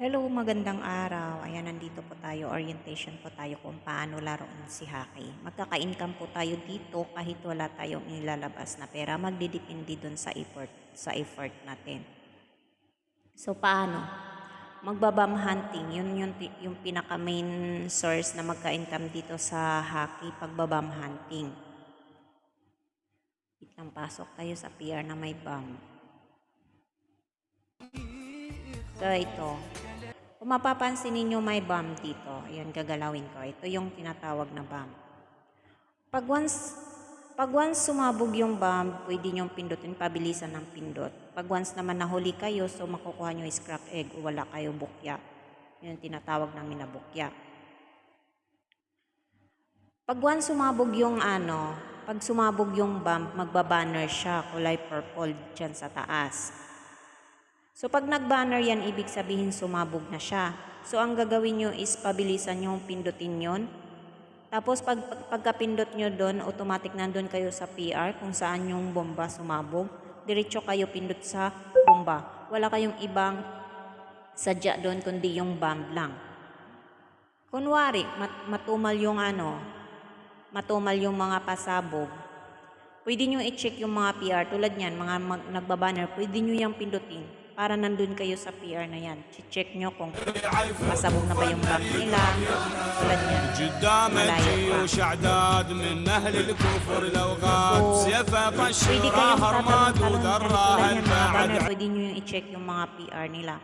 Hello, magandang araw. Ayan, nandito po tayo. Orientation po tayo kung paano laruin si Haki. Magkaka-income po tayo dito kahit wala tayong ilalabas na pera. Magdidepende dun sa effort natin. So, paano? Magbabam hunting. Yun yung pinaka main source na magka-income dito sa Haki, pagbabam hunting. Itlang pasok tayo sa PR na may bam. So, ito. Kung mapapansin ninyo may bump dito, ayan gagalawin ko. Ito yung tinatawag na bump. Pag once sumabog yung bump, pwede nyong pindutin, pabilisan ng pindot. Pag once naman nahuli kayo, so makukuha nyo is crack egg o wala kayo bukya. Yun yung tinatawag namin na bukya. Pag once sumabog yung pag sumabog yung bump, magbabanner siya, kulay purple dyan sa taas. So, pag nag-banner yan, ibig sabihin sumabog na siya. So, ang gagawin nyo is pabilisan nyo pindutin yon. Tapos, pagkapindot nyo doon, automatic nandun kayo sa PR kung saan yung bomba sumabog. Diretso kayo pindot sa bomba. Wala kayong ibang sadya doon kundi yung bomb lang. Kunwari, matumal yung mga pasabog. Pwede nyo i-check yung mga PR. Tulad yan, mga nagbabanner, pwede nyo yung pindutin para nandun kayo sa PR na yan. Check nyo kung pasabog na ba yung bag nila. Tulad yan. Malayo pa. So, pwede kayong tatanong-tanong. Tulad yan, mga banner, pwede nyo yung i-check yung mga PR nila.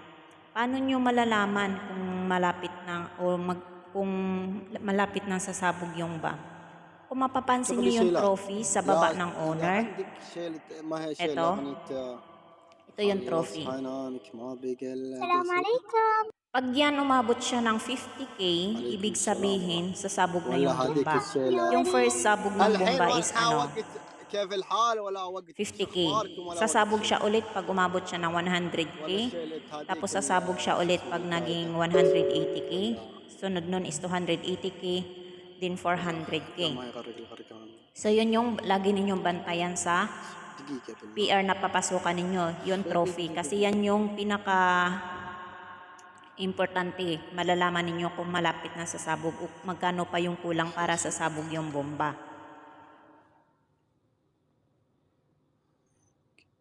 Paano nyo malalaman kung malapit na sasabog yung bag? Kung mapapansin niyo yung trophy sa baba ng owner, ito yung trophy. Pag yan umabot siya ng 50k, ibig sabihin sasabog na yung bomba. Yung first sabog ng bomba is 50k. Sasabog siya ulit pag umabot siya ng 100k. Tapos sasabog siya ulit pag naging 180k. Sunod nun is 280k. Din 400k. So, yun yung lagi ninyong bantayan sa PR na papasukan ninyo, yung trophy. Kasi yan yung pinaka-importante. Malalaman ninyo kung malapit na sasabog o magkano pa yung kulang para sasabog yung bomba.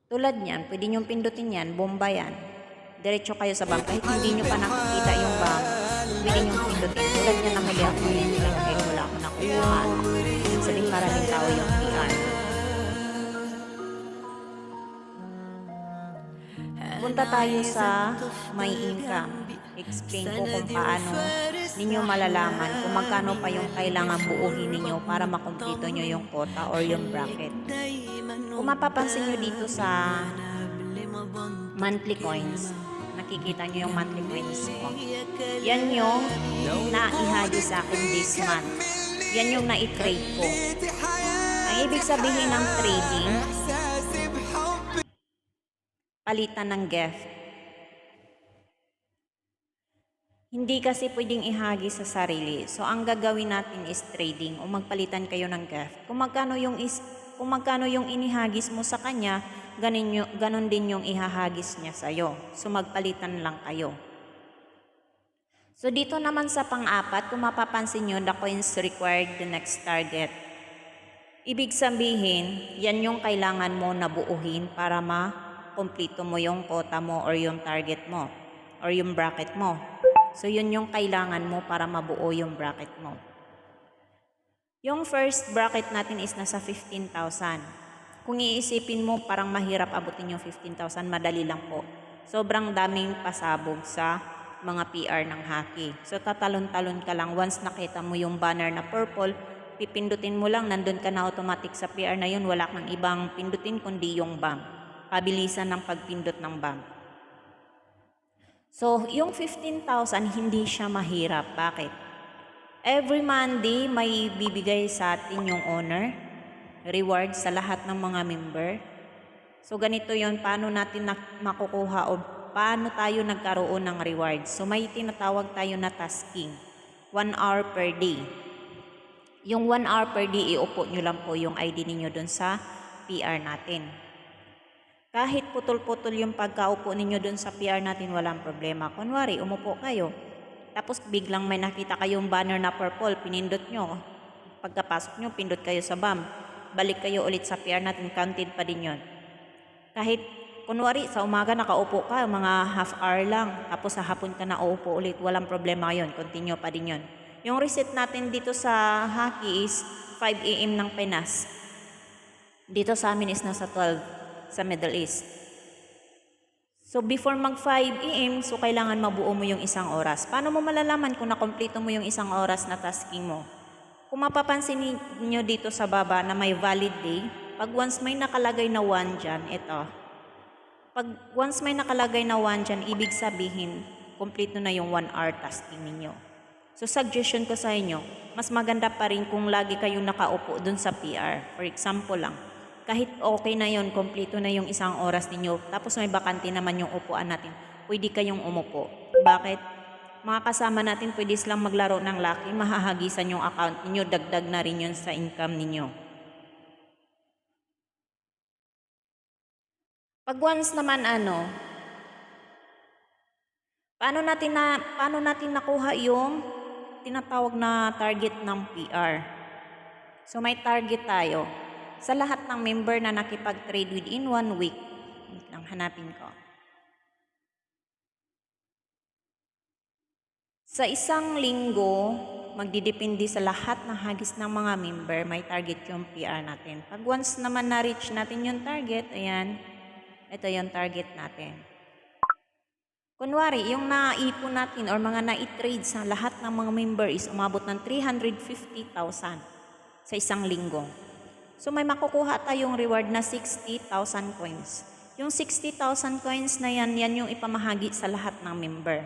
Tulad niyan, pwede nyong pindutin yan, bomba yan. Diretso kayo sa bang. Kahit hindi nyo pa nakikita yung bang, pwede nyong pindutin. Tulad niyan, nahuli ako yung pindutin. Wala ako nakuha. Sabihin maraming tao yung PR. Punta tayo sa may income. Explain ko kung paano ninyo malalaman kung magkano pa yung kailangan buuhin ninyo para makumpleto nyo yung quota or yung bracket. Kung mapapansin nyo dito sa monthly coins, nakikita nyo yung monthly coins ko. Yan yung naihagi sa akin this month. Yan yung na-trade ko. Ang ibig sabihin ng trading, palitan ng gift. Hindi kasi pwedeng ihagi sa sarili. So, ang gagawin natin is trading o magpalitan kayo ng gift. Kung magkano yung inihagis mo sa kanya, ganun din yung ihahagis niya sa'yo. So, magpalitan lang kayo. So, dito naman sa pang-apat, kung mapapansin nyo, the coins required the next target. Ibig sabihin, yan yung kailangan mo na buuhin para makumpleto mo yung quota mo or yung target mo or yung bracket mo. So, yun yung kailangan mo para mabuo yung bracket mo. Yung first bracket natin is nasa 15,000. Kung iisipin mo, parang mahirap abutin yung 15,000, madali lang po. Sobrang daming pasabog sa mga PR ng Haki. So, tatalon-talon ka lang. Once nakita mo yung banner na purple, pipindutin mo lang, nandun ka na automatic sa PR na yun. Wala kang ibang pindutin kundi yung bump. Pabilisan ng pagpindot ng bump. So, yung 15,000, hindi siya mahirap. Bakit? Every Monday, may bibigay sa atin yung owner. Reward sa lahat ng mga member. So, ganito yon, paano natin makukuha o paano tayo nagkaroon ng reward. So, may tinatawag tayo na tasking. 1 hour per day. Yung 1 hour per day, iupo nyo lang po yung ID ninyo dun sa PR natin. Kahit putol-putol yung pagkaupo ninyo dun sa PR natin, walang problema. Kunwari, umupo kayo. Tapos biglang may nakita kayong banner na purple, pinindot nyo. Pagkapasok nyo, pindot kayo sa BAM. Balik kayo ulit sa PR natin, counted pa din yun. Kahit kunwari sa umaga nakaupo ka, mga half hour lang. Tapos sa hapon ka na uupo ulit, walang problema yun. Continue pa din yun. Yung reset natin dito sa Haki is 5 AM ng Pinas. Dito sa amin is nasa 12 sa Middle East. So before mag 5 AM, so kailangan mabuo mo yung isang oras. Paano mo malalaman kung nakompleto mo yung isang oras na tasking mo? Kung mapapansin niyo dito sa baba na may valid day, pag once may nakalagay na 1 dyan, ito. Pag once may nakalagay na 1 dyan, ibig sabihin, kompleto na yung 1 hour tasking ninyo. So suggestion ko sa inyo, mas maganda pa rin kung lagi kayong nakaupo dun sa PR. For example lang, kahit okay na yon, kompleto na yung isang oras ninyo, tapos may bakante naman yung upuan natin, pwede kayong umupo. Bakit? Mga kasama natin pwede silang maglaro ng laki, mahahagisan yung account ninyo, dagdag na rin yun sa income ninyo. Pag once naman paano natin nakuha yung tinatawag na target ng PR? So may target tayo. Sa lahat ng member na nakipag-trade within 1 week, wait lang, hanapin ko. Sa isang linggo, magdidepende sa lahat ng hagis ng mga member, may target yung PR natin. Pag once naman na-reach natin yung target, ayan, ito yung target natin. Kunwari, yung naipon natin or mga na-trade sa lahat ng mga member is umabot ng 350,000 sa isang linggo. So may makukuha tayong reward na 60,000 coins. Yung 60,000 coins na yan yung ipamahagi sa lahat ng member.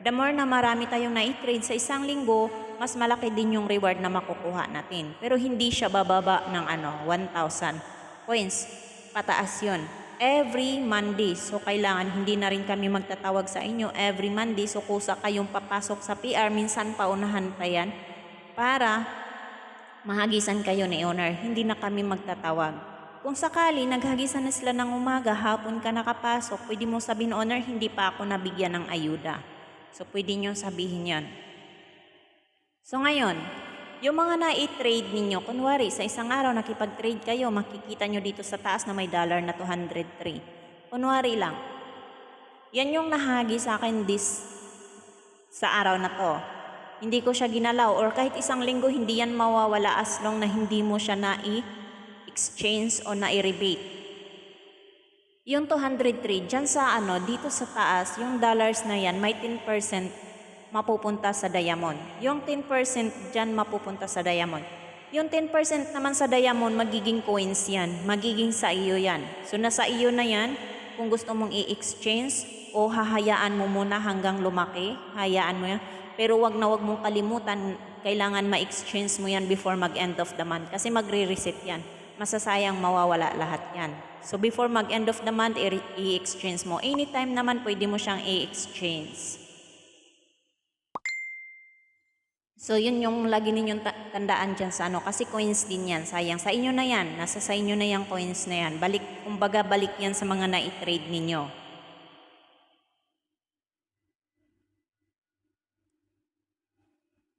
The more na marami tayong na-trade sa isang linggo, mas malaki din yung reward na makukuha natin. Pero hindi siya bababa ng 1,000 coins. Pataas yun. Every Monday. So kailangan hindi na rin kami magtatawag sa inyo every Monday. So kusa kayong papasok sa PR, minsan paunahan pa yan para mahagisan kayo ni owner, hindi na kami magtatawag. Kung sakali naghagisan na sila ng umaga, hapon ka nakapasok, pwede mo sabihin, owner, hindi pa ako nabigyan ng ayuda. So pwede nyo sabihin yan. So ngayon, yung mga na-trade ninyo, kunwari sa isang araw nakipag-trade kayo, makikita nyo dito sa taas na may dollar na 203. Kunwari lang, yan yung nahagi sa akin sa araw na to. Hindi ko siya ginalaw or kahit isang linggo hindi yan mawawala as long na hindi mo siya na-exchange o na-rebate. Yung 203, dyan sa dito sa taas, yung dollars na yan, may 10% mapupunta sa diamond. Yung 10% dyan mapupunta sa diamond. Yung 10% naman sa diamond, magiging coins yan. Magiging sa iyo yan. So nasa iyo na yan, kung gusto mong i-exchange o hahayaan mo muna hanggang lumaki, hayaan mo yan. Pero wag mong kalimutan, kailangan ma-exchange mo yan before mag-end of the month. Kasi magre-reset yan. Masasayang mawawala lahat yan. So before mag-end of the month, i-exchange mo. Anytime naman pwede mo siyang i-exchange. So yun yung lagi ninyong tandaan dyan sa kasi coins din yan. Sayang, sa inyo na yan. Nasa sa inyo na yung coins na yan. Kumbaga balik yan sa mga na-trade ninyo.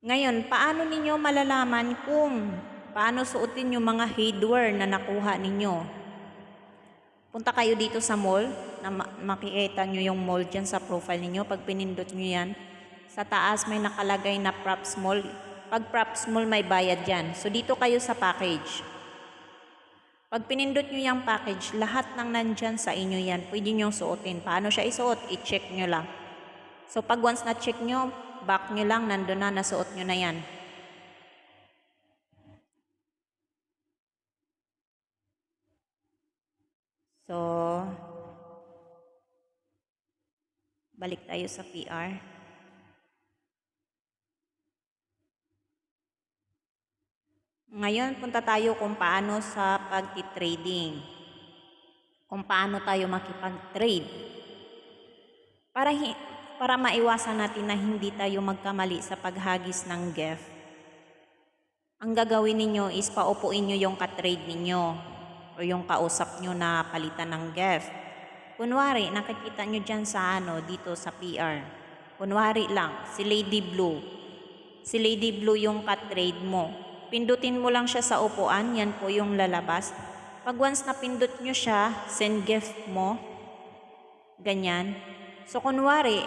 Ngayon, paano ninyo malalaman kung paano suotin yung mga headwear na nakuha ninyo? Punta kayo dito sa mall, na makikita nyo yung mall dyan sa profile ninyo. Pag pinindot nyo yan, sa taas may nakalagay na props mall. Pag props mall, may bayad dyan. So dito kayo sa package. Pag pinindot nyo yung package, lahat ng nandyan sa inyo yan, pwede nyo suotin. Paano siya isuot? I-check nyo lang. So pag once na-check nyo, back nyo lang, nandun na, nasuot nyo na yan. So, balik tayo sa PR. Ngayon, punta tayo kung paano sa pag-trading. Kung paano tayo makipag-trade. Para maiwasan natin na hindi tayo magkamali sa paghagis ng GEF, ang gagawin ninyo is paupuin nyo yung ka-trade ninyo o yung kausap nyo na palitan ng GEF. Kunwari, nakikita nyo dyan sa dito sa PR. Kunwari lang, si Lady Blue. Si Lady Blue yung ka-trade mo. Pindutin mo lang siya sa upuan, yan po yung lalabas. Pag once na pindot nyo siya, send gift mo, ganyan. So kunwari,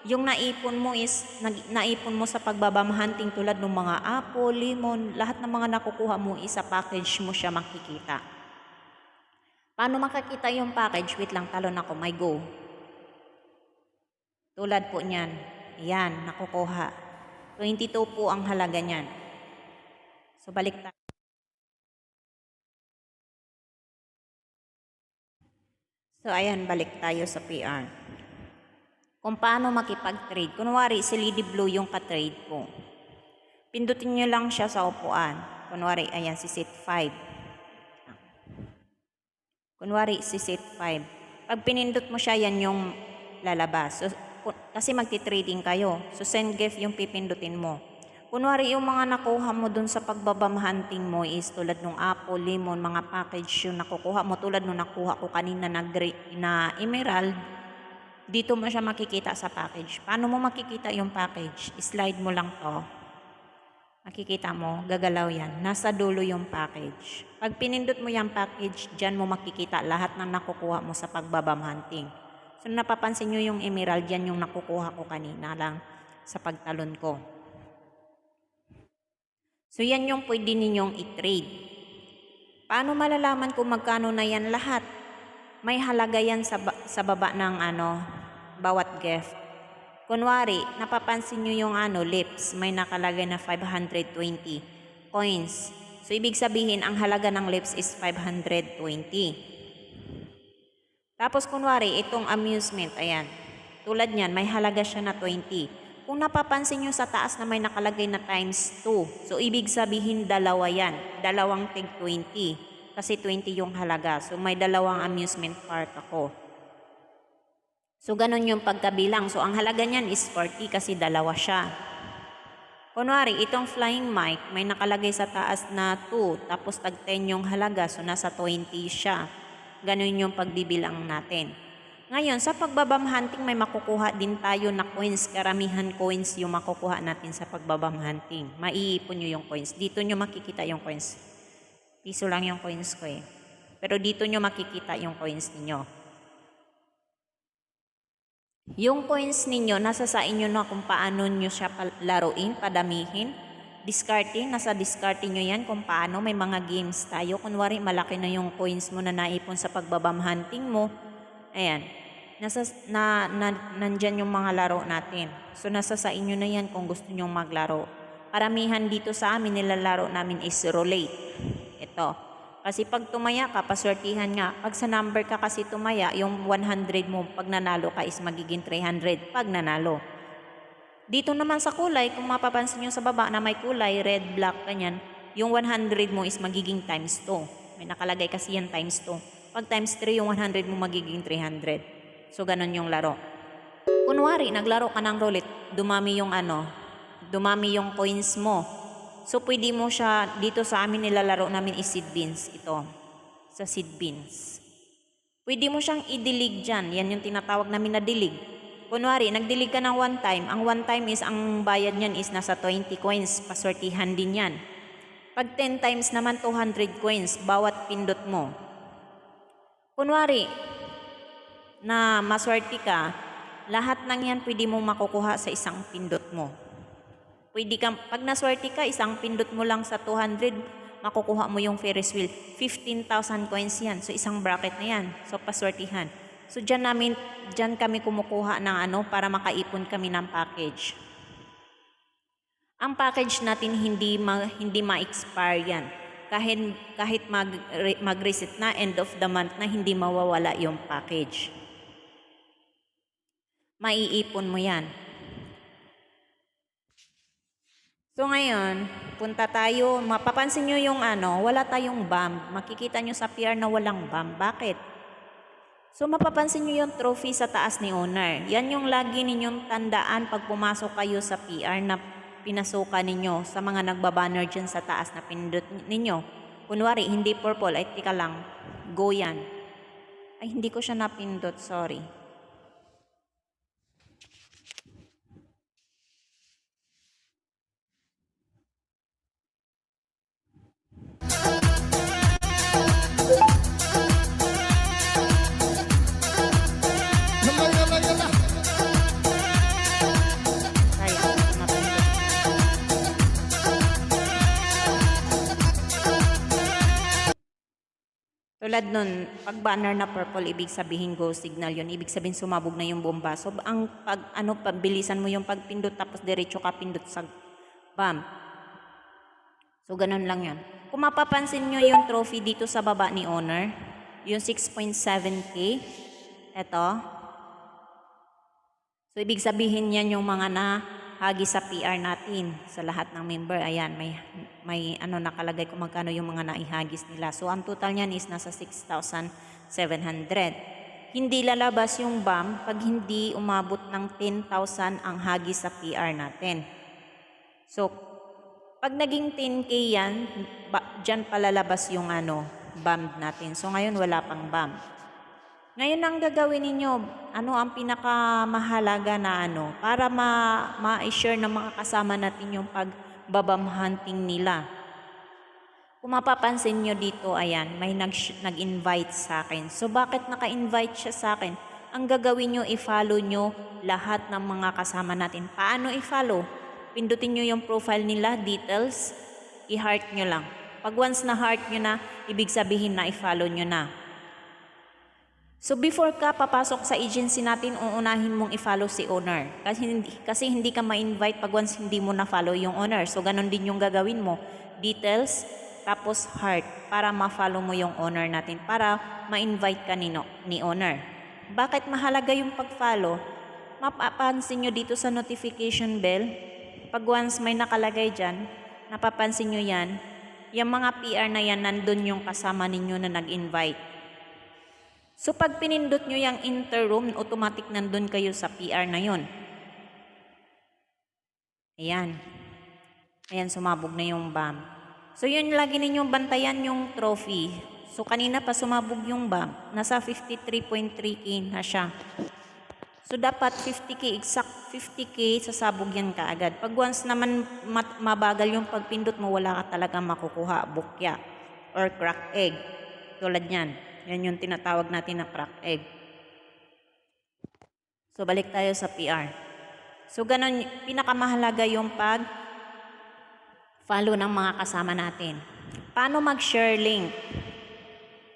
yung naipon mo naipon mo sa pagbabam hunting tulad ng mga apple, lemon, lahat ng mga nakukuha mo sa package mo siya makikita. Paano makikita yung package? Wait lang, talon ako, may go. Tulad po niyan. Ayan, nakukuha. 22 po ang halaga niyan. So balik tayo. So ayan, balik tayo sa PR. Kung paano makipag-trade. Kunwari, si Lady Blue yung ka-trade ko. Pindutin nyo lang siya sa upuan. Kunwari, ayan, si Set 5. Kunwari, si Set 5. Pag pinindot mo siya, yan yung lalabas. So, kasi magti-trading kayo. So, send gift yung pipindutin mo. Kunwari, yung mga nakuha mo dun sa pagbabam hunting mo is tulad ng apple, lemon, mga package yung nakukuha mo. Tulad nung nakuha ko kanina na emerald, dito mo siya makikita sa package. Paano mo makikita yung package? Slide mo lang to. Makikita mo, gagalaw yan. Nasa dulo yung package. Pag pinindot mo yung package, dyan mo makikita lahat ng nakukuha mo sa pagbabam hunting. So napapansin nyo yung emerald, yan yung nakukuha ko kanina lang sa pagtalon ko. So yan yung pwede ninyong i-trade. Paano malalaman kung magkano na yan lahat? May halaga yan sa baba ng bawat gift. Kunwari, napapansin nyo yung lips, may nakalagay na 520 coins. So, ibig sabihin, ang halaga ng lips is 520. Tapos, kunwari, itong amusement, ayan. Tulad niyan, may halaga siya na 20. Kung napapansin nyo sa taas na may nakalagay na times 2, so, ibig sabihin, dalawa yan. Dalawang tig 20. Kasi 20 yung halaga. So, may dalawang amusement park ako. So, ganun yung pagkabilang. So, ang halaga niyan is 40 kasi dalawa siya. Kunwari, itong flying mic, may nakalagay sa taas na 2, tapos tag 10 yung halaga, so nasa 20 siya. Ganun yung pagbibilang natin. Ngayon, sa pagbabam hunting, may makukuha din tayo na coins. Karamihan coins yung makukuha natin sa pagbabam hunting. Maiipon nyo yung coins. Dito nyo makikita yung coins. Piso lang yung coins ko eh. Pero dito nyo makikita yung coins ninyo. Yung coins ninyo, nasa sa inyo na kung paano nyo siya laruin, padamihin. Discarding, nasa discarding nyo yan kung paano. May mga games tayo. Kunwari, malaki na yung coins mo na naipon sa pagbabam hunting mo. Ayan. Nandyan yung mga laro natin. So, nasa sa inyo na yan kung gusto nyong maglaro. Karamihan dito sa amin, nilalaro namin is roulette. Ito. Kasi pag tumaya ka, paswertihan nga. Pag sa number ka kasi tumaya, yung 100 mo, pag nanalo ka is magiging 300 pag nanalo. Dito naman sa kulay, kung mapapansin nyo sa baba na may kulay, red, black, ganyan, yung 100 mo is magiging times 2. May nakalagay kasi yan times 2. Pag times 3, yung 100 mo magiging 300. So, ganun yung laro. Kunwari, naglaro ka ng roulette, dumami yung coins mo. So, pwede mo siya, dito sa amin nilalaro namin is seed beans. Ito, sa seed beans. Pwede mo siyang idilig dyan. Yan yung tinatawag namin na dilig. Kunwari, nagdilig ka ng one time. Ang one time is, ang bayad niyan is nasa 20 coins. Paswertihan din yan. Pag 10 times naman, 200 coins, bawat pindot mo. Kunwari, na maswerte ka, lahat ng yan pwede mo makukuha sa isang pindot mo. Pwede kang, pag naswerte ka, isang pindot mo lang sa 200, makukuha mo yung Ferris wheel. 15,000 coins yan. So, isang bracket na yan. So, paswertihan. So, dyan kami kumukuha ng para makaipon kami ng package. Ang package natin hindi ma-expire yan. Kahit mag-reset na, end of the month na, hindi mawawala yung package. Maiipon mo yan. So ngayon, punta tayo, mapapansin nyo yung wala tayong BAM. Makikita nyo sa PR na walang BAM. Bakit? So mapapansin nyo yung trophy sa taas ni owner. Yan yung lagi ninyong tandaan pag pumasok kayo sa PR na pinasukan ninyo sa mga nagbabanner dyan sa taas na pindot ninyo. Kunwari, hindi purple, ay tika lang, go yan. Ay, hindi ko siya napindot, sorry. Yalla, yalla, yalla. Sayang, hindi ko napindot. Tulad nun, pag banner na purple, ibig sabihin go signal yun. Ibig sabihin sumabog na yung bomba. So, ang pabilisan mo yung pagpindot tapos diretso ka pindot sa bam. So, ganun lang yun. Kung mapapansin nyo yung trophy dito sa baba ni owner, yung 6.7K, eto. So, ibig sabihin yan yung mga nahagi sa PR natin sa lahat ng member. Ayan, may nakalagay kung magkano yung mga naihagis nila. So, ang total niyan is nasa 6,700. Hindi lalabas yung BAM pag hindi umabot ng 10,000 ang hagis sa PR natin. So, pag naging 10K yan, dyan palalabas yung BAM natin. So, ngayon wala pang BAM. Ngayon ang gagawin ninyo, ang pinakamahalaga na para ma-share ng mga kasama natin yung pagbabam hunting nila. Kung mapapansin nyo dito, ayan, may nag-invite sa akin. So, bakit naka-invite siya sa akin? Ang gagawin nyo, i-follow nyo lahat ng mga kasama natin. Paano i-follow? Pindutin nyo yung profile nila, details, i-heart nyo lang. Pag once na heart nyo na, ibig sabihin na i-follow nyo na. So before ka papasok sa agency natin, uunahin mong i-follow si owner. Kasi hindi ka ma-invite pag once hindi mo na-follow yung owner. So ganon din yung gagawin mo. Details, tapos heart, para ma-follow mo yung owner natin, para ma-invite ka ni owner. Bakit mahalaga yung pag-follow? Mapapansin nyo dito sa notification bell, pag once may nakalagay dyan, napapansin nyo yan, yung mga PR na yan, nandun yung kasama ninyo na nag-invite. So, pag pinindot nyo yung interroom, automatic nandun kayo sa PR na yun. Ayan. Ayan, sumabog na yung BAM. So, yun lagi ninyong bantayan yung trophy. So, kanina pa sumabog yung BAM. Nasa 53.3K na siya. So, dapat 50K, exact 50K, sasabog yan kaagad. Pag once naman mabagal yung pagpindot mo, wala ka talaga makukuha, bukya or crack egg. Tulad yan. Yan yung tinatawag natin na crack egg. So, balik tayo sa PR. So, ganun, pinakamahalaga yung pag-follow ng mga kasama natin. Paano mag-share link?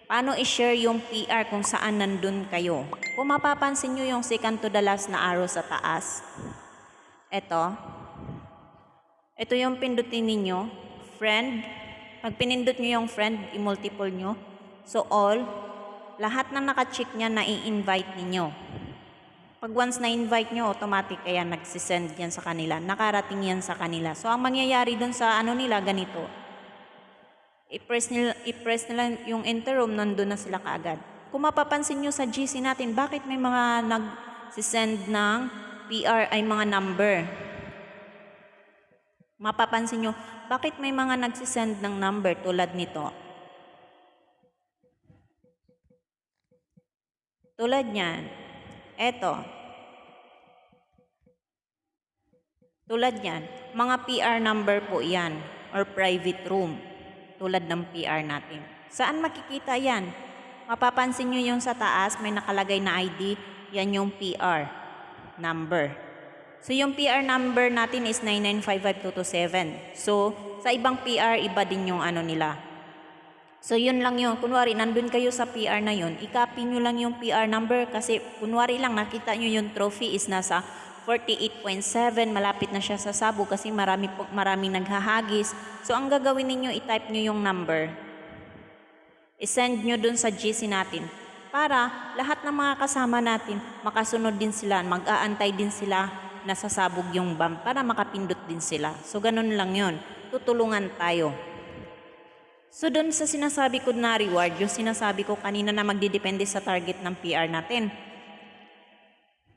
Paano i-share yung PR kung saan nandun kayo? Kung mapapansin nyo yung second to the last na arrow sa taas, ito yung pindutin ninyo, friend. Pag pinindot nyo yung friend, i-multiple nyo. So all, lahat ng naka-check niya na i-invite ninyo. Pag once na-invite nyo, automatic kaya nagsisend yan sa kanila. Nakarating yan sa kanila. So ang mangyayari dun sa nila, ganito. I-press nila yung enter room, nandun na sila kaagad. Kung mapapansin nyo sa GC natin, bakit may mga nagsisend ng PR ay mga number? Mapapansin nyo, bakit may mga nagsisend ng number tulad nito? Tulad niyan, tulad niyan, mga PR number po yan or private room, tulad ng PR natin. Saan makikita yan? Mapapansin nyo yung sa taas, may nakalagay na ID, yan yung PR number. So yung PR number natin is 9955227. So sa ibang PR, iba din yung nila. So yun lang yun. Kunwari, nandun kayo sa PR na yun, i-copy nyo lang yung PR number kasi kunwari lang nakita nyo yung trophy is nasa 48.7, malapit na siya sa sabog kasi maraming naghahagis. So ang gagawin ninyo, i-type nyo yung number. I-send nyo dun sa GC natin para lahat ng mga kasama natin makasunod din sila, mag-aantay din sila na sasabog yung BAM para makapindot din sila. So ganun lang yun. Tutulungan tayo. So doon sa sinasabi ko na reward, yung sinasabi ko kanina na magdidepende sa target ng PR natin.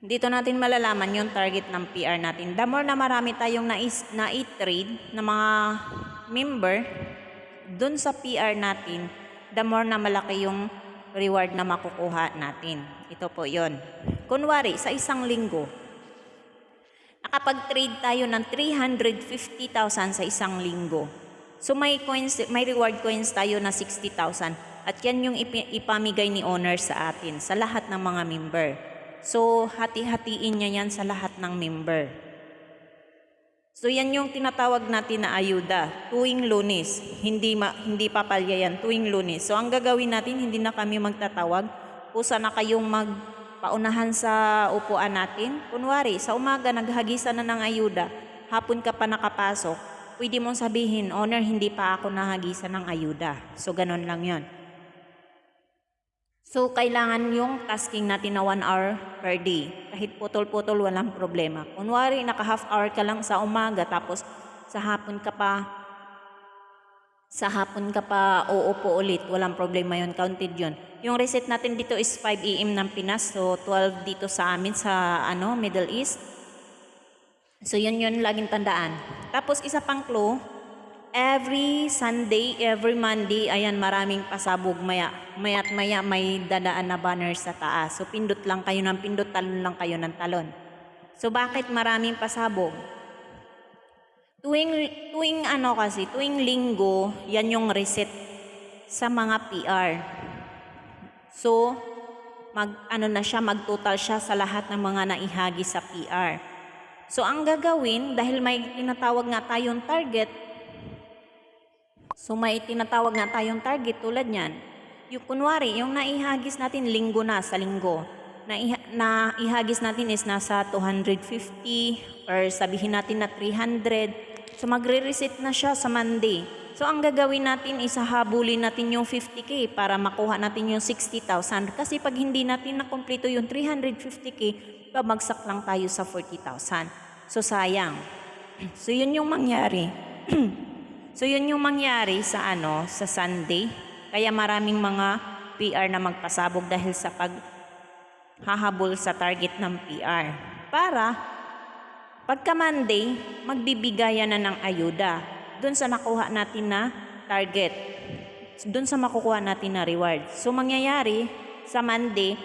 Dito natin malalaman yung target ng PR natin. The more na marami tayong na-trade na mga member, doon sa PR natin, the more na malaki yung reward na makukuha natin. Ito po yon. Kunwari, sa isang linggo, nakapag-trade tayo ng 350,000 sa isang linggo. So may reward coins tayo na 60,000 at yan yung ipamigay ni owner sa atin, sa lahat ng mga member. So hati-hatiin niya yan sa lahat ng member. So yan yung tinatawag natin na ayuda, tuwing Lunes. Hindi papalya yan, tuwing Lunes. So ang gagawin natin, hindi na kami magtatawag. Kusa na kayong magpaunahan sa upuan natin. Kunwari, sa umaga naghagisan na ng ayuda, hapon ka pa nakapasok, pwede mong sabihin, owner, hindi pa ako nahagisan ng ayuda. So ganun lang yon. So kailangan yung tasking natin na 1 hour per day. Kahit putol-putol, walang problema. Kunwari, naka-half hour ka lang sa umaga, tapos sa hapon ka pa uupo ulit, walang problema yon, counted yon. Yung reset natin dito is 5 AM ng Pinas, so 12 dito sa amin sa Middle East. So yun laging tandaan. Tapos isa pang clue, every Sunday, every Monday, ayan, maraming pasabog. Maya't maya may dadaan na banner sa taas. So pindot lang kayo ng pindot, talon lang kayo ng talon. So bakit maraming pasabog? Tuwing linggo, yan yung reset sa mga PR. So mag-total siya sa lahat ng mga naihagi sa PR. So ang gagawin, dahil may tinatawag nga tayong target, tulad niyan. Yung kunwari, yung naihagis natin linggo na sa linggo. Naihagis natin is nasa 250 or sabihin natin na 300. So magre-reset na siya sa Monday. So ang gagawin natin is hahabulin natin yung 50K para makuha natin yung 60,000. Kasi pag hindi natin nakumpleto yung 350K, babagsak lang tayo sa 40,000. So sayang. So yun yung mangyari. sa Sunday. Kaya maraming mga PR na magpasabog dahil sa paghahabol sa target ng PR. Para pagka Monday, magbibigayan na ng ayuda doon sa nakuha natin na target. Doon sa makukuha natin na reward. So mangyayari sa Monday,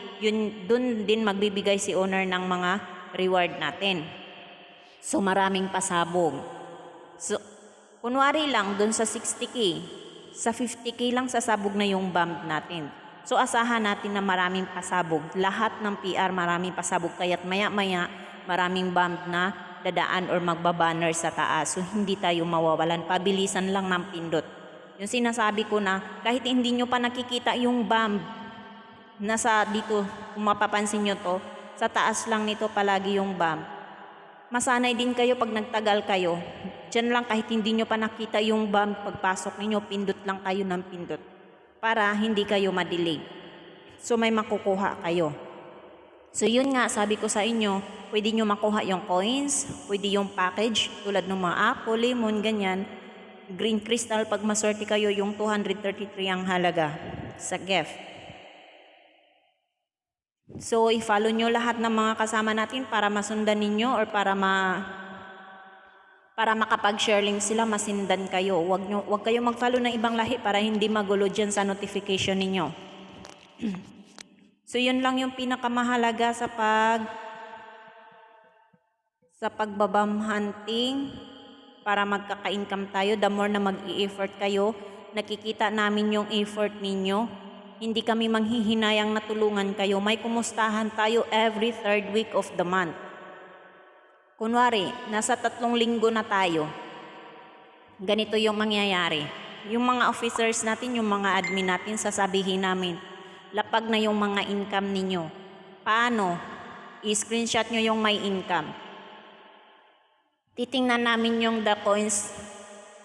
doon din magbibigay si owner ng mga reward natin. So maraming pasabog. So kunwari lang doon sa 60K, sa 50K lang sasabog na yung bump natin. So asahan natin na maraming pasabog. Lahat ng PR maraming pasabog, kaya't maya-maya maraming bump na dadaan or magbabanner sa taas. So hindi tayo mawawalan, pabilisan lang ng pindot. Yung sinasabi ko na kahit hindi nyo pa nakikita yung bump, nasa dito, kung mapapansin nyo to, sa taas lang nito palagi yung bump. Masanay din kayo pag nagtagal kayo. Diyan lang kahit hindi nyo pa nakita yung bump, pagpasok ninyo, pindot lang kayo ng pindot para hindi kayo ma-delay. So may makukuha kayo. So yun nga, sabi ko sa inyo, pwede nyo makuha yung coins, pwede yung package tulad ng mga apple, lemon, ganyan. Green crystal, pag maswerte kayo, yung 233 ang halaga sa gift. So, i-follow nyo lahat ng mga kasama natin para masundan ninyo or para makapag-share link sila, masindan kayo. Huwag kayo mag-follow ng ibang lahi para hindi magulo dyan sa notification ninyo. So, yun lang yung pinakamahalaga sa pagbabam hunting para magkaka-income tayo. The more na mag-i-effort kayo, nakikita namin yung effort ninyo. Hindi kami manghihinayang na tulungan kayo. May kumustahan tayo every 3rd week of the month. Kunwari, nasa 3 linggo na tayo. Ganito yung mangyayari. Yung mga officers natin, yung mga admin natin, sasabihin namin, lapag na yung mga income ninyo. Paano? I-screenshot nyo yung may income. Titingnan namin yung the coins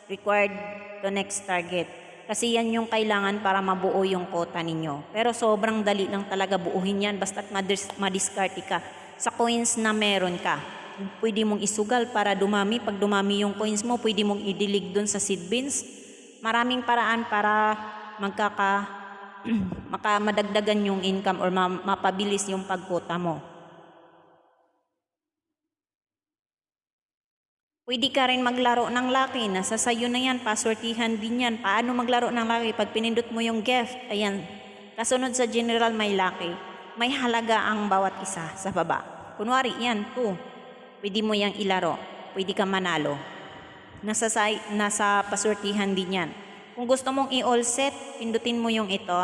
required to next target. Kasi yan yung kailangan para mabuo yung quota ninyo. Pero sobrang dali lang talaga buuhin yan basta't ma-discard ka sa coins na meron ka. Pwede mong isugal para dumami. Pag dumami yung coins mo, pwede mong idilig dun sa seed beans. Maraming paraan para madagdagan yung income or mapabilis yung pagkota mo. Pwede ka rin maglaro ng laki. Nasa sayo na yan. Paswertihan din yan. Paano maglaro ng laki? Pag pinindot mo yung gift, ayan, Kasunod sa general may laki, may halaga ang bawat isa sa baba. Kunwari, yan, 2. Pwede mo yang ilaro. Pwede ka manalo. Nasa pasortihan din yan. Kung gusto mong i-all set, pindutin mo yung ito.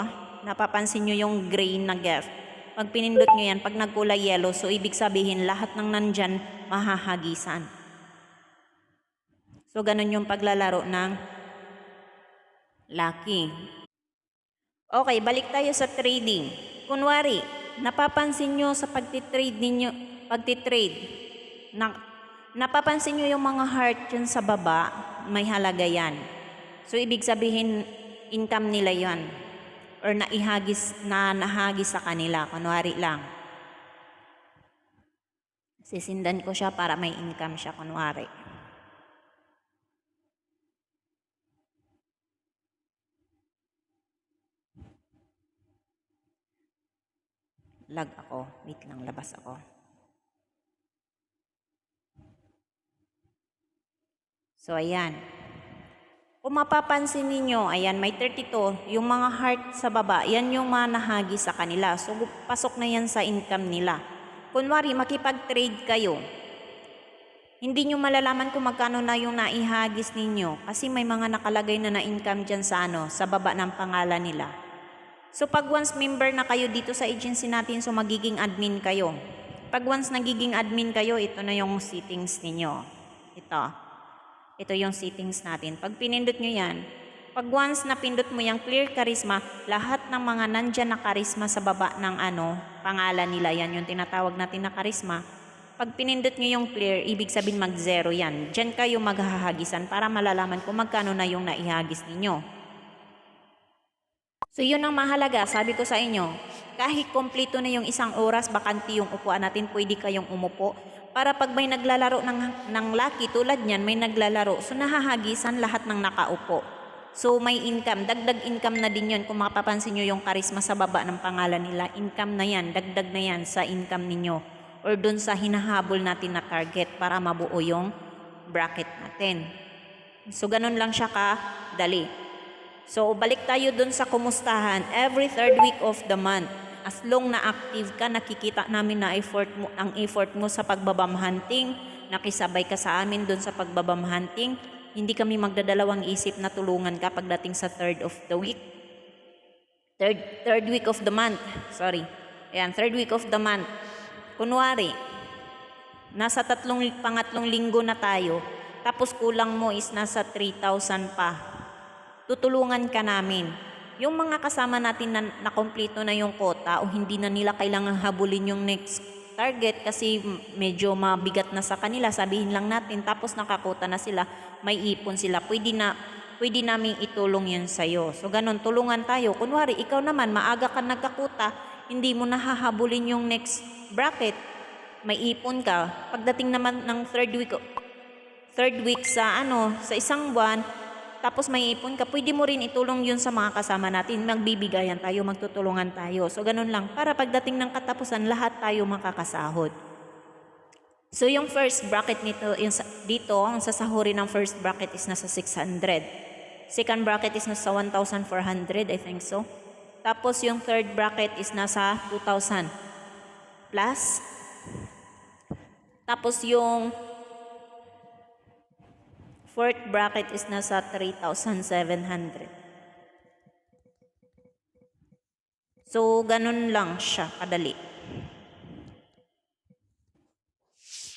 Napapansin nyo yung gray na gift. Pag pinindot nyo yan, pag nagkulay yellow, so ibig sabihin lahat ng nandyan mahahagisan. So ganun yung paglalaro ng lucky. Okay, balik tayo sa trading. Kunwari, napapansin nyo sa pagtitrade, napapansin nyo yung mga heart dyan sa baba, may halaga yan. So ibig sabihin, income nila yan. Or nahagis sa kanila, kunwari lang. Sisindan ko siya para may income siya, kunwari. Lag ako. Wait lang, labas ako. So, ayan. Kung mapapansin ninyo, ayan, may 32. Yung mga heart sa baba, yan yung mga nahagi sa kanila. So, pasok na yan sa income nila. Kunwari, makipag-trade kayo. Hindi nyo malalaman kung magkano na yung naihagis ninyo. Kasi may mga nakalagay na na-income dyan sa baba ng pangalan nila. So pag once member na kayo dito sa agency natin, so magiging admin kayo. Pag once nagiging admin kayo, ito na yung settings ninyo. Ito yung settings natin. Pag pinindot nyo yan, pag once napindot mo yung clear charisma, lahat ng mga nandyan na charisma sa baba ng pangalan nila, yan yung tinatawag natin na charisma. Pag pinindot nyo yung clear, ibig sabihin mag-0 yan. Diyan kayo maghahagisan para malalaman kung magkano na yung naihagis ninyo. So yun ang mahalaga, sabi ko sa inyo, kahit kompleto na yung isang oras, bakante yung upuan natin, pwede kayong umupo. Para pag may naglalaro ng lucky, tulad niyan, may naglalaro, so nahahagisan lahat ng nakaupo. So may income, dagdag income na din yun. Kung mapapansin nyo yung charisma sa baba ng pangalan nila, income na yan, dagdag na yan sa income ninyo. Or dun sa hinahabol natin na target para mabuo yung bracket natin. So ganun lang siya kadali. So, balik tayo dun sa kumustahan. Every 3rd week of the month, as long na active ka, nakikita namin na ang effort mo sa pagbabam hunting, nakisabay ka sa amin dun sa pagbabam hunting, hindi kami magdadalawang isip na tulungan ka pagdating sa 3rd of the week. Third week of the month. Sorry. Ayan, 3rd week of the month. Kunwari, nasa pangatlong linggo na tayo, tapos kulang mo is nasa 3,000 pa. Tutulungan ka namin. Yung mga kasama natin na nakompleto na yung quota o hindi na nila kailangan habulin yung next target kasi medyo mabigat na sa kanila, sabihin lang natin, tapos nakakota na sila, may ipon sila, pwede namin itulong yan sa'yo. So ganun, tulungan tayo. Kunwari, ikaw naman, maaga ka nagkakuta, hindi mo nahahabulin yung next bracket, may ipon ka. Pagdating naman ng third week sa isang buwan, tapos may ipon ka, pwede mo rin itulong yun sa mga kasama natin. Magbibigayan tayo, magtutulungan tayo. So, ganun lang. Para pagdating ng katapusan, lahat tayo makakasahod. So, yung first bracket nito, dito, ang sasahurin ng first bracket is nasa 600. Second bracket is nasa 1,400, I think so. Tapos, yung third bracket is nasa 2,000 plus. Tapos, yung fourth bracket is nasa 3,700. So, ganun lang siya, kadali.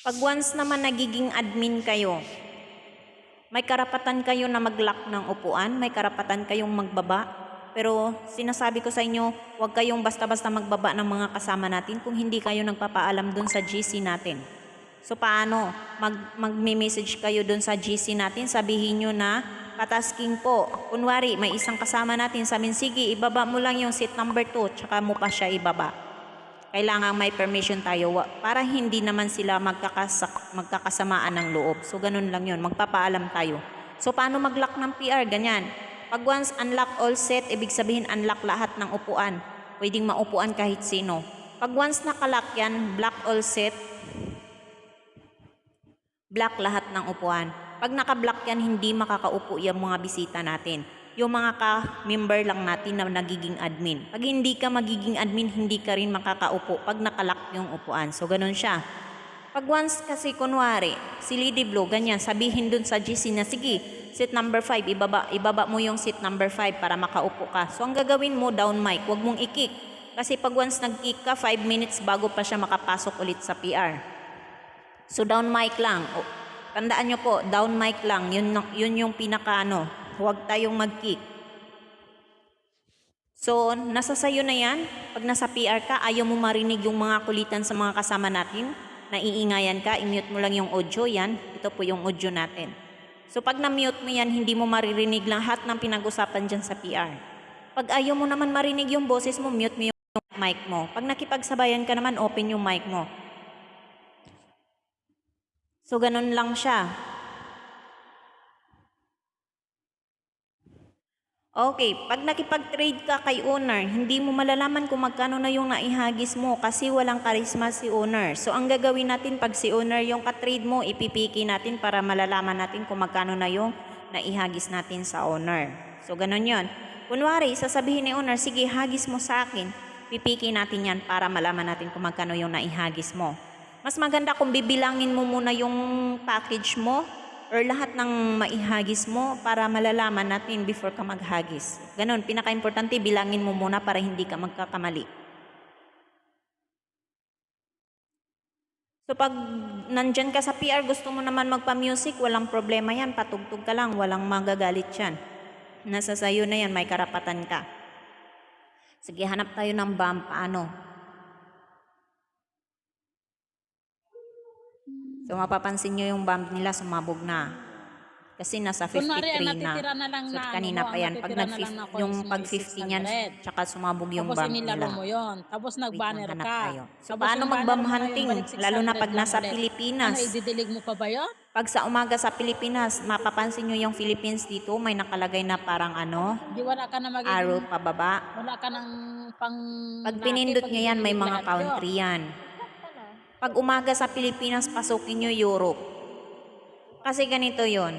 Pag once naman nagiging admin kayo, may karapatan kayo na mag-lock ng upuan, may karapatan kayong magbaba, pero sinasabi ko sa inyo, huwag kayong basta-basta magbaba ng mga kasama natin kung hindi kayo nagpapaalam dun sa GC natin. So paano? Mag-message kayo dun sa GC natin, sabihin nyo na patasking po. Kunwari, may isang kasama natin, sabihin, sige, ibaba mo lang yung seat number 2, tsaka mo pa siya ibaba. Kailangan may permission tayo para hindi naman sila magkakasamaan ng loob. So ganun lang yun, magpapaalam tayo. So paano mag-lock ng PR? Ganyan. Pag once unlock all set, ibig sabihin unlock lahat ng upuan. Pwedeng maupuan kahit sino. Pag once nakalock yan, block all set, block lahat ng upuan. Pag naka-block yan, hindi makakaupo yung mga bisita natin. yung mga ka-member lang natin na nagiging admin. Pag hindi ka magiging admin, hindi ka rin makakaupo pag nakalak yung upuan. So, ganun siya. Pag once kasi kunwari, si Lady Blue, ganyan, sabihin dun sa GC na, sige, seat number 5, ibaba mo yung seat number 5 para makaupo ka. So, ang gagawin mo, down mic, huwag mong i-kick. Kasi pag once nag-kick ka, 5 minutes bago pa siya makapasok ulit sa PR. So, down mic lang. O, tandaan nyo po, down mic lang. Yun yung pinaka huwag tayong mag-kick. So, nasa sayo na yan. Pag nasa PR ka, ayaw mo marinig yung mga kulitan sa mga kasama natin. Naiingayan ka, i-mute mo lang yung audio yan. Ito po yung audio natin. So, pag na-mute mo yan, hindi mo maririnig lahat ng pinag-usapan dyan sa PR. Pag ayaw mo naman marinig yung boses mo, mute mo yung mic mo. Pag nakipagsabayan ka naman, open yung mic mo. So, ganun lang siya. Okay, pag nakipag-trade ka kay owner, hindi mo malalaman kung magkano na yung naihagis mo kasi walang karisma si owner. So, ang gagawin natin pag si owner yung ka-trade mo, ipipiki natin para malalaman natin kung magkano na yung naihagis natin sa owner. So, ganun yon. Kunwari, sasabihin ni owner, sige, hagis mo sa akin. Pipiki natin yan para malaman natin kung magkano yung naihagis mo. Mas maganda kung bibilangin mo muna yung package mo or lahat ng maihagis mo para malalaman natin before ka maghagis. Ganon, pinaka-importante, bilangin mo muna para hindi ka magkakamali. So pag nandyan ka sa PR, gusto mo naman magpa-music, walang problema yan, patugtog ka lang, walang magagalit yan. Nasa sayo na yan, may karapatan ka. Sige, hanap tayo ng bump, So, mapapansin nyo yung bump nila sumabog na. Kasi nasa 53 Kunwari, ang na. natitira na lang So, na kanina mo, pa yan. Pag yung pag 50 niyan, tsaka sumabog yung tapos bump inilaro nila. mo yon, tapos Wait lang, nag-banner hanap ka. tayo. So, Tapos paano yung banner mag-bump mo ngayon, hunting? balik Lalo na 600 pag lang nasa ulit. Pilipinas. Ano, ididilig mo pa ba yun? Pag sa umaga sa Pilipinas, mapapansin nyo yung Philippines dito, may nakalagay na parang Di wala ka na magiging, arrow pababa. wala ka ng pang... Pag pinindot nyo yan, may ididilig mga lahat country yan. Pag umaga sa Pilipinas, pasukin nyo Europe. Kasi ganito yon.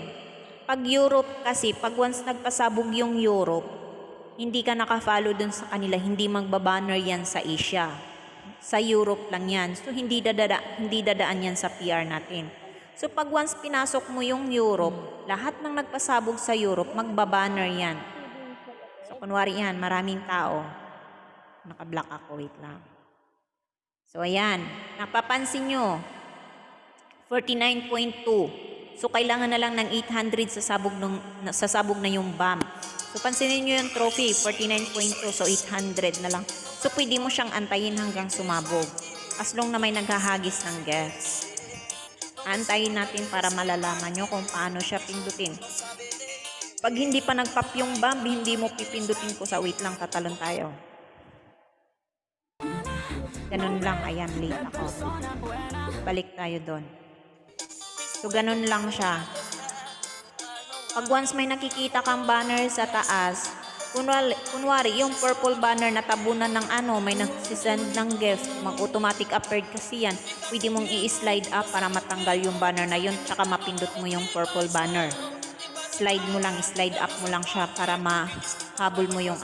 Pag Europe kasi, pag once nagpasabog yung Europe, hindi ka nakafollow dun sa kanila, hindi magbabanner yan sa Asia. Sa Europe lang yan. So, hindi dadaan yan sa PR natin. So, pag once pinasok mo yung Europe, lahat ng nagpasabog sa Europe, magbabanner yan. So, kunwari yan, maraming tao. Naka-block ako, wait lang. So, ayan. Napapansin nyo, 49.2. So, kailangan na lang ng 800 sasabog na yung bomb. So, pansinin nyo yung trophy, 49.2. So, 800 na lang. So, pwede mo siyang antayin hanggang sumabog. As long na may naghahagis ng gas. Antayin natin para malalaman nyo kung paano siya pindutin. Pag hindi pa nagpop yung bomb, hindi mo pipindutin ko sa wait lang, tatalon tayo. Ganun lang, ayan, late ako. Balik tayo doon. So, ganun lang siya. Pag once may nakikita kang banner sa taas, kunwari yung purple banner na tabunan ng may nagsisend ng gift, mag-automatic upgrade kasi yan, pwede mong i-slide up para matanggal yung banner na yun, tsaka mapindot mo yung purple banner. Slide up mo lang siya para mahabol mo yung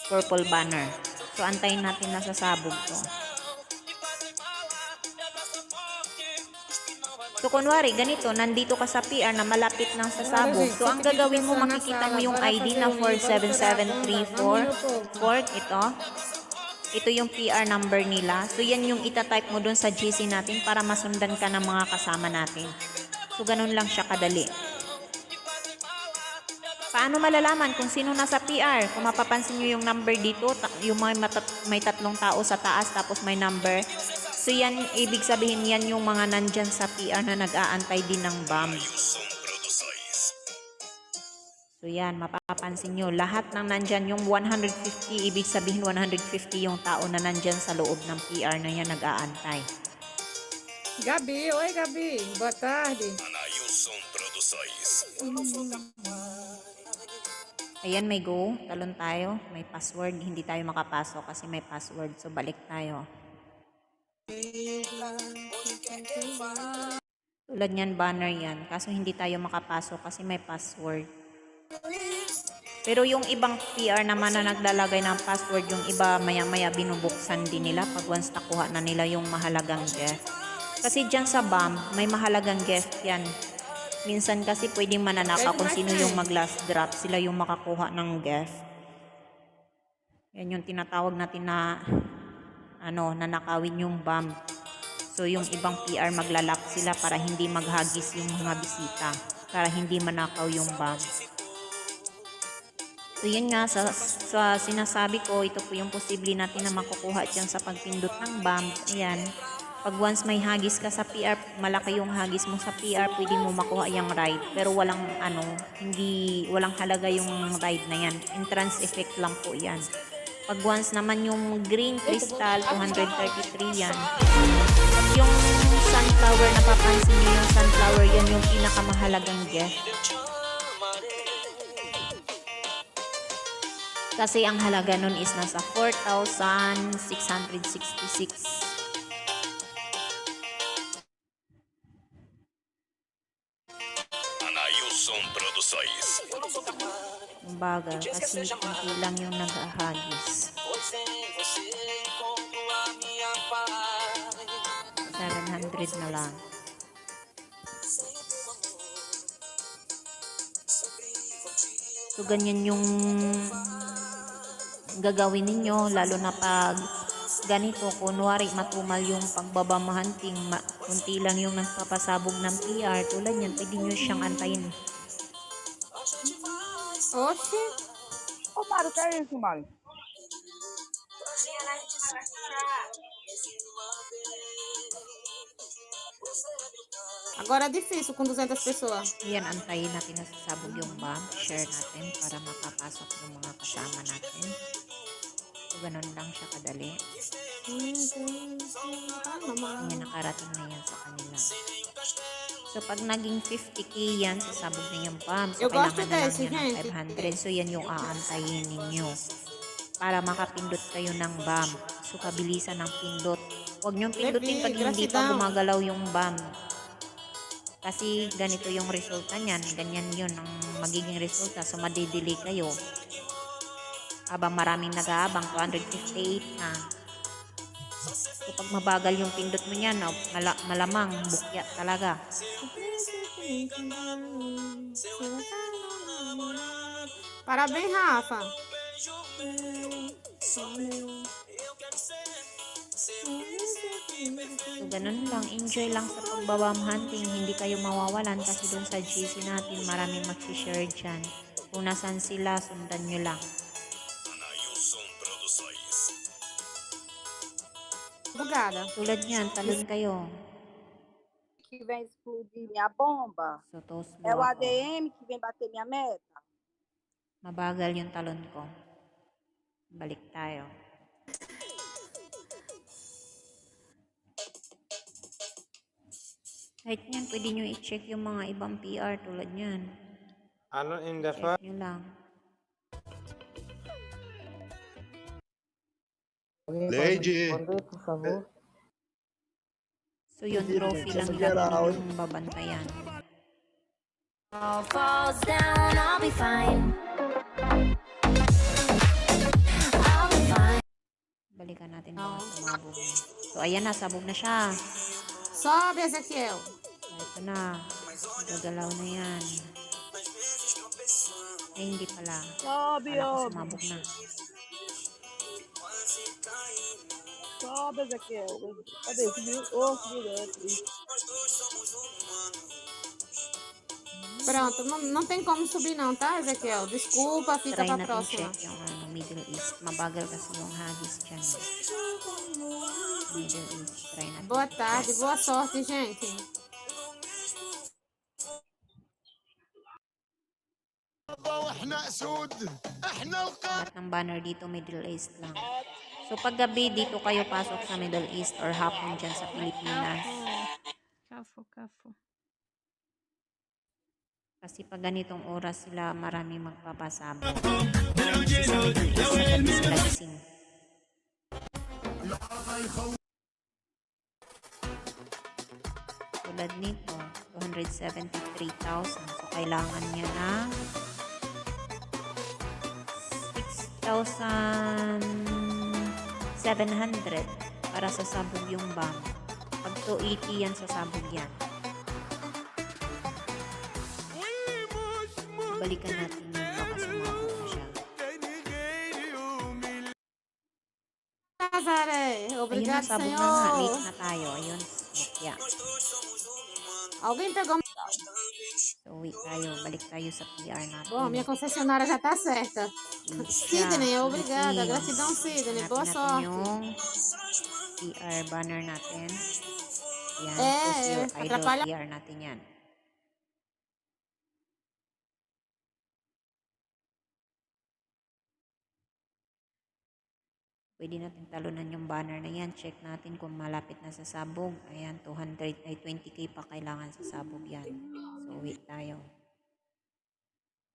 purple banner. So, antayin natin na sasabog to. So, kunwari, ganito, nandito ka sa PR na malapit ng sasabog. So, ang gagawin mo, makikita mo yung ID na 47734. Ito yung PR number nila. So, yan yung itatype mo dun sa GC natin para masundan ka ng mga kasama natin. So, ganun lang siya kadali. Paano malalaman kung sino nasa PR? Kung mapapansin nyo yung number dito, yung may tatlong tao sa taas tapos may number. So yan, ibig sabihin yan yung mga nandyan sa PR na nag-aantay din ng bomb. So yan, mapapansin nyo, lahat ng nandyan yung 150, ibig sabihin 150 yung tao na nandyan sa loob ng PR na yan nag-aantay. Gabi, oi Gabi, boa tarde. Ayan, may go, talon tayo, may password, hindi tayo makapasok kasi may password, so balik tayo. So Tulad niyan, banner yan. Kaso hindi tayo makapasok kasi may password. Pero yung ibang PR naman na naglalagay ng password, yung iba maya-maya binubuksan din nila pag once nakuha na nila yung mahalagang gift. Kasi dyan sa BAM, may mahalagang gift yan. Minsan kasi pwedeng mananakaw kung sino yung mag-last drop, sila yung makakuha ng gift. Yan yung tinatawag natin na nanakawin yung BAM. So yung ibang PR maglalak sila para hindi maghagis yung mga bisita, para hindi manakaw yung BAM. So yun nga, sa sinasabi ko, ito po yung posible natin na makukuha dyan sa pagpindot ng BAM. Ayan, pag once may hagis ka sa PR, malaki yung hagis mo sa PR, pwede mo makuha yung ride. Pero walang halaga yung ride na yan. Entrance effect lang po yan. Pag once naman yung green crystal, 233 yan. At yung sunflower, napapansin niyo yung sunflower, yan yung pinakamahalagang gift. Kasi ang halaga nun is nasa 4,666. Anailson Produções. Kumbaga, kasi kunti lang yung nag-ahagis. 700 na lang. So, ganyan yung gagawin ninyo, lalo na pag ganito, kunwari matumal yung pagbabamahanting, kunti lang yung nagpapasabog ng PR, tulad yan, pwede nyo siyang antayin. Oxi. Ô, Mário, que é isso, Mário? Agora é difícil com 200 pessoas. Yan, antayin natin na sasabog yung BAM, share natin para makapasok yung mga kasama natin. So, ganun lang siya kadali. Yan, nakarating na yan sa kanila. So, pag naging 50k yan, sasabog na yung BAM. So, Eu gosto kailangan na lang desse, yan ng gente. 500. So, yan yung aantayin ninyo para makapindot kayo ng BAM. So, kabilisan ng pindot. Huwag niyong pindutin pag hindi pa gumagalaw yung BAM. Kasi ganito yung resulta niyan. Ganyan yun ang magiging resulta. So, madidelay kayo. Habang maraming nag-aabang, 258 na. So, pag mabagal yung pindot mo niyan, malamang bukya talaga. Parabéns, Rafa. So, ganun lang. Enjoy lang sa pagbabam hunting. Hindi kayo mawawalan kasi dun sa GC natin, maraming magsishare dyan. Kung nasan sila, sundan nyo lang. Anailson Produções. Bugada. Tulad niyan, talon kayo. Que vem explodir minha bomba? So, toast mo É o ako. ADM que vem bater minha meta? Mabagal yung talon ko. Balik tayo. Kahit yan, pwede nyo i-check yung mga ibang PR tulad yan. Ano in the Check nyo lang. Lady. So yun, trophy lang nila yung babantayan. All falls down, I'll be fine. I'll be fine. Balikan natin mga sumabog. So ayan na, sabog na siya. Sobe, Ezequiel. So, ito na. Gagalaw na yan. Ay, hindi pala. Sobe, Kala ko homem. sumabog na. Sobe, Ezequiel. Cadê? Subiu? Ô, subiu dentro. Pronto, não tem como subir não, tá, Ezequiel? Desculpa, fica Try pra natin próxima. check yung Middle East. Mabagal kasi yung hagis dyan. Middle East. Try natin. Boa tarde, boa sorte, gente. واحنا اسود احنا القادة. Lahat ng banner dito Middle East lang. So pag gabi dito kayo pasok sa Middle East or hapon dyan sa Pilipinas. Kafo. Kasi pag ganitong oras sila marami magpapasabog. Sa gising. Tulad nito. 273,000. So, kailangan niya ng 6,700 para sa sabog yung BAM. Pag 280 yan, sa sabog yan. Balikan natin yun. Baka sumabog na siya. Nazaré, Ayun na, obrigado, sabog na nga. Late Senhor. na tayo. Ayun, mukya. Alguém pegou. So, wait tayo. Balik tayo sa PR natin. Bom, minha concessionária já tá certa. Sidney, obrigada. Gratidão, Sidney. Boa Hanapin natin sorte. yung PR banner natin. Yan. Eh, Post your idol atrapalha. PR natin yan. Pwede natin talunan yung banner na yan. Check natin kung malapit na sa sabog. Ayan, 20k pa kailangan sa sabog yan. So, wait tayo.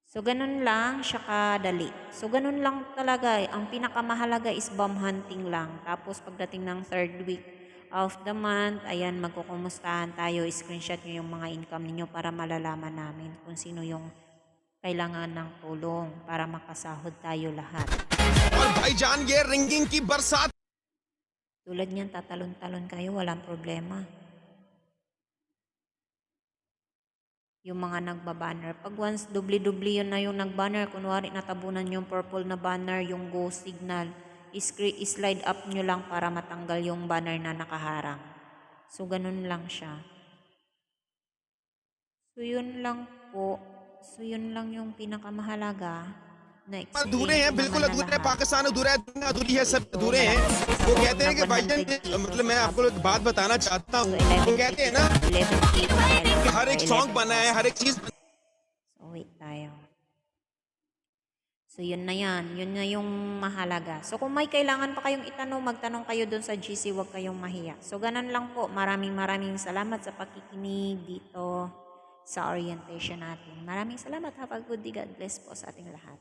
So, ganun lang siya kadali. So, ganun lang talaga. Ang pinakamahalaga is bomb hunting lang. Tapos, pagdating ng 3rd week of the month, ayan, magkukumustahan tayo. Screenshot nyo yung mga income ninyo para malalaman namin kung sino yung kailangan ng tulong para makasahod tayo lahat. और भाईजान ये रिंगिंग की बरसात Tulad niyan, tatalon-talon kayo, walang problema. Yung mga nagbabanner. Pag once dubli-dubli yun na yung nagbanner, kunwari natabunan yung purple na banner, yung go signal, slide up nyo lang para matanggal yung banner na nakaharang. So, ganun lang siya. So, yun lang po. So, yun lang yung pinakamahalaga. अधूरे हैं, बिल्कुल अधूरे हैं। पाकिस्तान अधूरा है, दुनिया अधूरी है, सब अधूरे हैं। वो कहते हैं कि भाईजान, मतलब मैं आपको एक बात बताना चाहता हूँ। वो कहते हैं ना कि हर एक सॉन्ग बना है, हर एक चीज So, wait tayo. So, yun na yan. Yun na yung mahalaga. So, kung may kailangan pa kayong itanong, magtanong kayo dun sa GC, huwag kayong mahiya. So, ganun lang po. Maraming salamat sa pakikinig dito sa orientation natin. Maraming salamat. Have a good day. God bless po sa ating lahat.